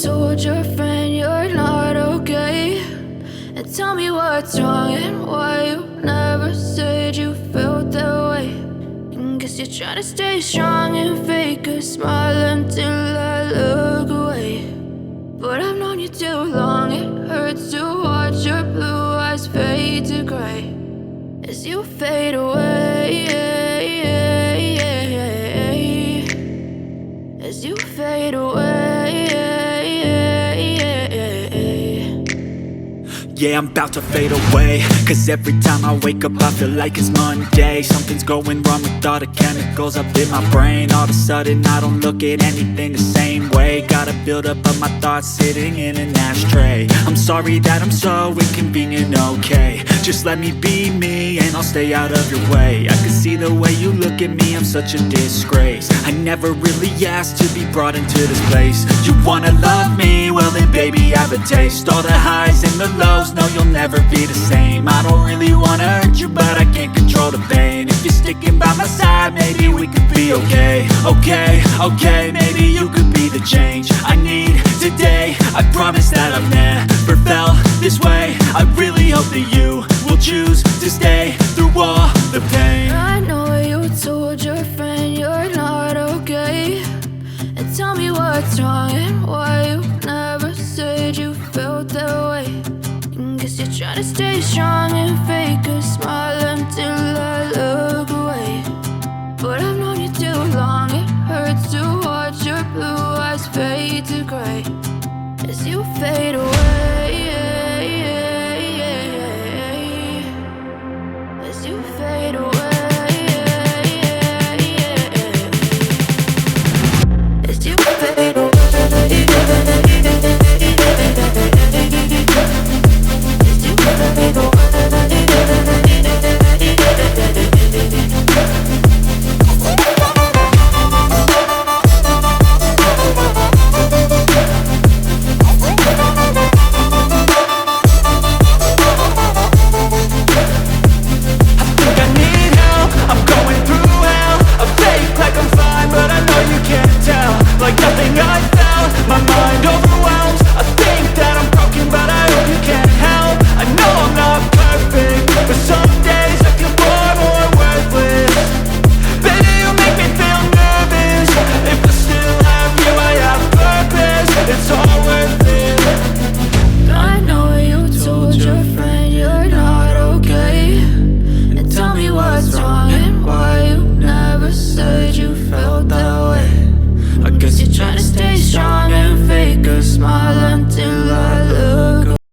told your friend you're not okay, and tell me what's wrong and why you never said you felt that way. And guess you're trying to stay strong and fake a smile until I look away. But I've known you too long, it hurts to watch your blue eyes fade to gray as you fade away, as you fade away. Yeah, I'm about to fade away, cause every time I wake up I feel like it's Monday. Something's going wrong with all the chemicals up in my brain. All of a sudden I don't look at anything the same way. Gotta build up of my thoughts sitting in an ashtray. I'm sorry that I'm so inconvenient, okay. Just let me be me and I'll stay out of your way. I can see the way you look at me, I'm such a disgrace. I never really asked to be brought into this place. You wanna love me? Well then baby I have a taste. All the highs and the lows, no you'll never be the same. I don't really wanna hurt you but I can't control the pain. If you're sticking by my side maybe we could be okay. Okay, maybe you could be the change I need today. I promise that I've never felt this way. I really hope that you will choose to stay through all the pain. I know you told your friend you're not okay, and tell me what's wrong and why you never said you felt that way. And guess you're trying to stay strong and fake a smile until I look away. But I've known you too long, it hurts to watch your blue eyes fade to gray as you fade away.